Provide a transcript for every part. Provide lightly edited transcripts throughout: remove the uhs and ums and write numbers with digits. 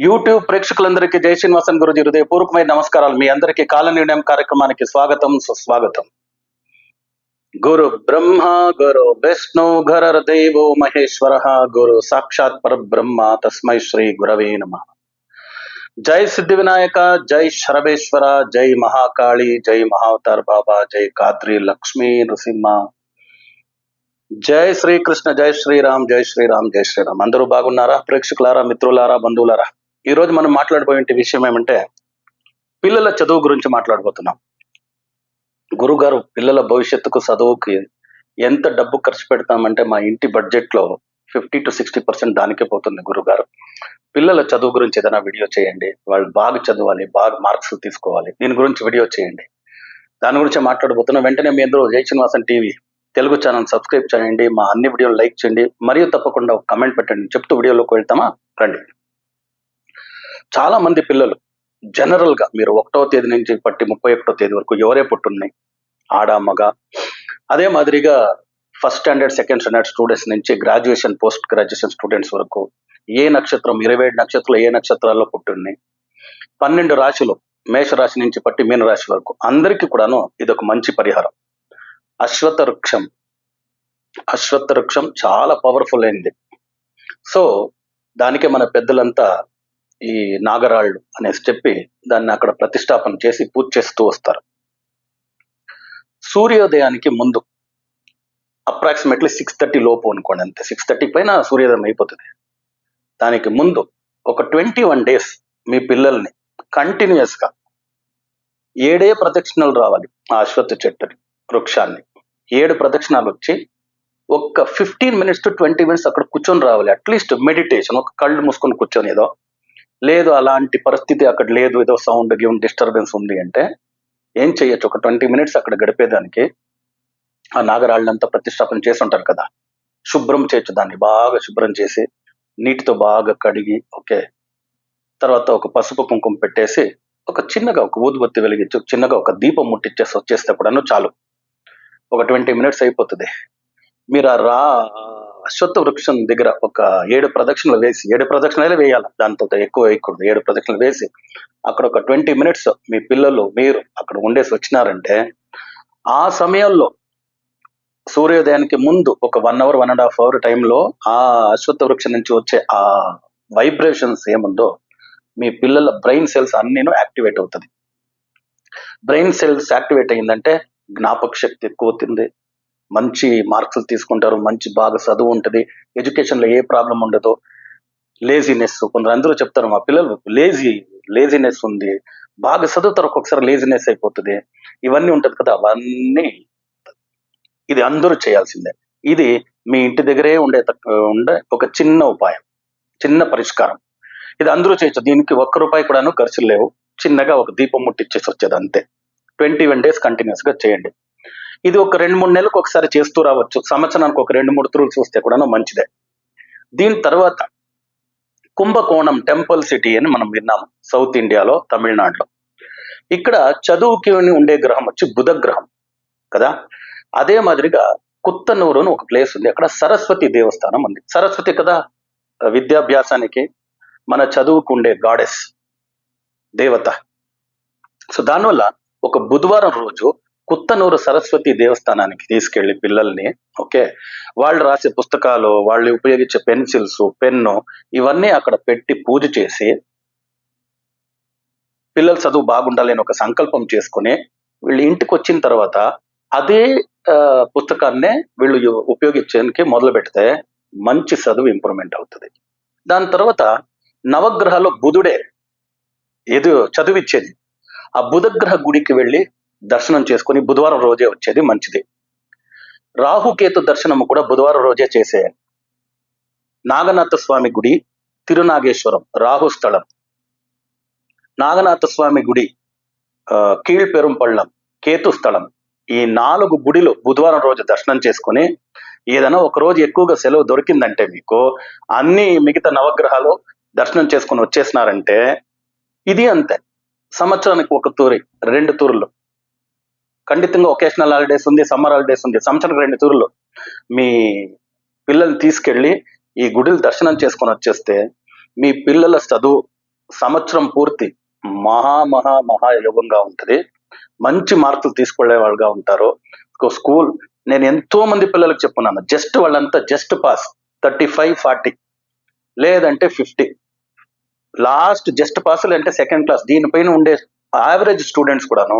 YouTube ప్రేక్షకులందరికీ జై శ్రీనివాసన్ గురుజీ హృదయపూర్వకమైన నమస్కారాలు. మీ అందరికీ కాల నిర్ణయం కార్యక్రమానికి స్వాగతం, సుస్వాగతం. గురు బ్రహ్మ గురు విష్ణు గురుర్దేవో మహేశ్వర గురు సాక్షాత్ పరబ్రహ్మ తస్మై శ్రీ గురవే నమః. జై సిద్ధి వినాయక, జై శరభేశ్వర, జై మహాకాళి, జై మహావతార్ బాబా, జై కాద్రి లక్ష్మీ నృసింహ, జై శ్రీకృష్ణ, జై శ్రీరామ్, జై శ్రీరామ్, జై శ్రీరామ్. అందరూ బాగున్నారా? ప్రేక్షకులారా, మిత్రులారా, బంధువులారా, ఈ రోజు మనం మాట్లాడబోయే విషయం ఏమంటే పిల్లల చదువు గురించి మాట్లాడబోతున్నాం. గురుగారు, పిల్లల భవిష్యత్తుకు చదువుకి ఎంత డబ్బు ఖర్చు పెడతామంటే మా ఇంటి బడ్జెట్ లో 50 to 60% దానికే పోతుంది గురుగారు. పిల్లల చదువు గురించి ఏదైనా వీడియో చేయండి, వాళ్ళు బాగా చదవాలి, బాగా మార్క్స్ తీసుకోవాలి, దీని గురించి వీడియో చేయండి. దాని గురించి మాట్లాడబోతున్నాం. వెంటనే మీ అందరూ జై Srinivasan TV Telugu channel subscribe చేయండి, మా అన్ని వీడియోలు లైక్ చేయండి, మరియు తప్పకుండా ఒక కమెంట్ పెట్టండి. చెప్తూ వీడియోలోకి వెళ్తామా? రండి. చాలా మంది పిల్లలు జనరల్ గా మీరు 1వ తేదీ నుంచి పట్టి 31వ తేదీ వరకు ఎవరే పుట్టున్నాయి, ఆడ మగ, అదే మాదిరిగా first standard second standard students నుంచి గ్రాడ్యుయేషన్ పోస్ట్ గ్రాడ్యుయేషన్ స్టూడెంట్స్ వరకు ఏ నక్షత్రం 27 నక్షత్రాలు ఏ నక్షత్రాల్లో పుట్టున్నాయి, 12 రాశులు మేష రాశి నుంచి పట్టి మీన రాశి వరకు అందరికీ కూడాను ఇది ఒక మంచి పరిహారం. అశ్వత్థ వృక్షం చాలా పవర్ఫుల్ అయింది. సో దానికే మన పెద్దలంతా ఈ నాగరాళ్ళు అనేసి చెప్పి దాన్ని అక్కడ ప్రతిష్టాపన చేసి పూజ చేస్తూ వస్తారు. సూర్యోదయానికి ముందు అప్రాక్సిమేట్లీ 6:30 లోపు అనుకోండి, అంతే. 6:30 పైన సూర్యోదయం అయిపోతుంది. దానికి ముందు ఒక 21 days మీ పిల్లల్ని కంటిన్యూస్ గా 7 ప్రదక్షిణలు రావాలి. ఆ అశ్వత్థ చెట్టుని, వృక్షాన్ని 7 ప్రదక్షిణాలు వచ్చి ఒక 15 minutes to 20 minutes అక్కడ కూర్చొని రావాలి. అట్లీస్ట్ మెడిటేషన్, ఒక కళ్ళు మూసుకొని కూర్చొని, ఏదో లేదు అలాంటి పరిస్థితి అక్కడ లేదు, ఏదో సౌండ్ గివన్ డిస్టర్బెన్స్ ఉంది అంటే ఏం చెయ్యొచ్చు, ఒక 20 minutes అక్కడ గడిపేదానికి ఆ నాగరాళ్ళంతా ప్రతిష్టాపన చేసి ఉంటారు కదా, శుభ్రం చేయొచ్చు. దాన్ని బాగా శుభ్రం చేసి నీటితో బాగా కడిగి, ఓకే, తర్వాత ఒక పసుపు కుంకుమ పెట్టేసి ఒక చిన్నగా ఒక ఊదుబత్తి వెలిగించి చిన్నగా ఒక దీపం ముట్టించేసి వచ్చేస్తే కూడాను చాలు. ఒక 20 minutes అయిపోతుంది. మీరు ఆ అశ్వత్థ వృక్షం దగ్గర ఒక 7 ప్రదక్షిణలు వేసి, 7 ప్రదక్షిణలే వేయాలి, దాంతో ఎక్కువ వేయకూడదు. 7 ప్రదక్షిణలు వేసి అక్కడ ఒక 20 minutes మీ పిల్లలు మీరు అక్కడ ఉండేసి వచ్చినారంటే ఆ సమయంలో సూర్యోదయానికి ముందు ఒక 1 hour 1.5 hour టైంలో ఆ అశ్వత్థ వృక్షం నుంచి వచ్చే ఆ వైబ్రేషన్స్ ఏముందో మీ పిల్లల బ్రెయిన్ సెల్స్ అన్నీను యాక్టివేట్ అవుతుంది. బ్రెయిన్ సెల్స్ యాక్టివేట్ అయిందంటే జ్ఞాపక శక్తి ఎక్కువ అవుతుంది, మంచి మార్క్స్ తీసుకుంటారు, మంచి బాగా చదువు ఉంటుంది, ఎడ్యుకేషన్ లో ఏ ప్రాబ్లం ఉండదు. లేజినెస్, కొందరు అందరూ చెప్తారు మా పిల్లలు లేజినెస్ ఉంది, బాగా చదువుతారు, ఒక్కొక్కసారి లేజినెస్ అయిపోతుంది, ఇవన్నీ ఉంటది కదా, అవన్నీ ఇది అందరూ చేయాల్సిందే. ఇది మీ ఇంటి దగ్గరే ఉండే ఒక చిన్న ఉపాయం, చిన్న పరిష్కారం. ఇది అందరూ చేయొచ్చు. దీనికి ₹1 కూడాను ఖర్చులు లేవు. చిన్నగా ఒక దీపం ముట్టిచ్చేసి వచ్చేది అంతే. 21 days కంటిన్యూస్ గా చేయండి. ఇది ఒక 2-3 నెలలకు ఒకసారి చేస్తూ రావచ్చు. సంవత్సరానికి ఒక 2-3 తురులు చూస్తే కూడా మంచిదే. దీని తర్వాత కుంభకోణం టెంపుల్ సిటీ అని మనం విన్నాము, సౌత్ ఇండియాలో, తమిళనాడులో. ఇక్కడ చదువుకి ఉండే గ్రహం వచ్చి బుధ గ్రహం కదా. అదే మాదిరిగా కుత్తనూరు అని ఒక ప్లేస్ ఉంది, అక్కడ సరస్వతి దేవస్థానం ఉంది. సరస్వతి కదా విద్యాభ్యాసానికి, మన చదువుకు ఉండే గాడెస్, దేవత. సో దానివల్ల ఒక బుధవారం రోజు కుత్తనూరు సరస్వతి దేవస్థానానికి తీసుకెళ్లి పిల్లల్ని, ఓకే, వాళ్ళు రాసే పుస్తకాలు, వాళ్ళు ఉపయోగించే పెన్సిల్స్, పెన్ను, ఇవన్నీ అక్కడ పెట్టి పూజ చేసి పిల్లల చదువు బాగుండాలి అని ఒక సంకల్పం చేసుకుని వీళ్ళు ఇంటికి వచ్చిన తర్వాత అదే పుస్తకాన్నే వీళ్ళు ఉపయోగించడానికి మొదలు పెడితే మంచి చదువు ఇంప్రూవ్మెంట్ అవుతుంది. దాని తర్వాత నవగ్రహాల్లో బుధుడే ఏదో చదివిచ్చేది, ఆ బుధగ్రహ గుడికి వెళ్ళి దర్శనం చేసుకుని బుధవారం రోజే వచ్చేది మంచిది. రాహుకేతు దర్శనము కూడా బుధవారం రోజే చేసేయాలి. నాగనాథ స్వామి గుడి తిరునాగేశ్వరం రాహు స్థలం, నాగనాథ స్వామి గుడి కీழ்పెరుంపళ్ళం కేతు స్థలం, ఈ 4 గుడిలో బుధవారం రోజు దర్శనం చేసుకుని ఏదైనా ఒక రోజు ఎక్కువగా సెలవు దొరికిందంటే మీకు అన్ని మిగతా నవగ్రహాలు దర్శనం చేసుకుని వచ్చేసినారంటే ఇది అంతే. సంవత్సరానికి 1 తూరి 2 తూర్లు, ఖండితంగా ఒకేషనల్ హాలిడేస్ ఉంది, సమ్మర్ హాలిడేస్ ఉంది, సంవత్సరానికి 2 తూర్లు మీ పిల్లల్ని తీసుకెళ్లి ఈ గుడిలు దర్శనం చేసుకొని వచ్చేస్తే మీ పిల్లల చదువు సంవత్సరం పూర్తి మహా యోగంగా ఉంటుంది. మంచి మార్కులు తీసుకునే వాళ్ళుగా ఉంటారు. స్కూల్ నేను ఎంతో మంది పిల్లలకు చెప్పున్నాను, జస్ట్ వాళ్ళంతా జస్ట్ పాస్ 35-40 లేదంటే 50, లాస్ట్ జస్ట్ పాస్ అంటే సెకండ్ క్లాస్. దీనిపైన ఉండే యావరేజ్ స్టూడెంట్స్ కూడాను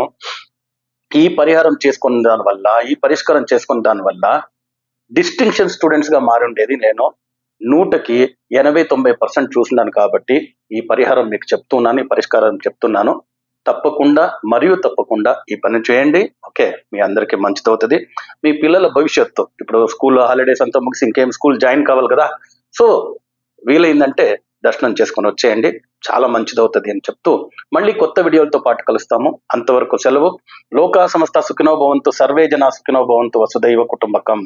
ఈ పరిహారం చేసుకున్న దానివల్ల, ఈ పరిష్కారం చేసుకున్న దానివల్ల డిస్టింక్షన్ స్టూడెంట్స్ గా మారి ఉండేది నేను 100కి 80-90% చూసినాను. కాబట్టి ఈ పరిహారం మీకు చెప్తున్నాను, ఈ పరిష్కారం చెప్తున్నాను. తప్పకుండా తప్పకుండా ఈ పని చేయండి. ఓకే, మీ అందరికీ మంచిదవుతుంది. మీ పిల్లల భవిష్యత్తు, ఇప్పుడు స్కూల్ హాలిడేస్ అంతా ముగిసి ఇంకేం స్కూల్ జాయిన్ కావాలి కదా, సో వీలైందంటే దర్శనం చేసుకొని వచ్చేయండి, చాలా మంచిదవుతుంది అని చెప్తూ మళ్ళీ కొత్త వీడియోలతో పాటు కలుస్తాము. అంతవరకు సెలవు. లోకా సమస్త సుఖినో భవంతు, సర్వే జనా సుఖినో భవంతు, వసుదైవ కుటుంబకం.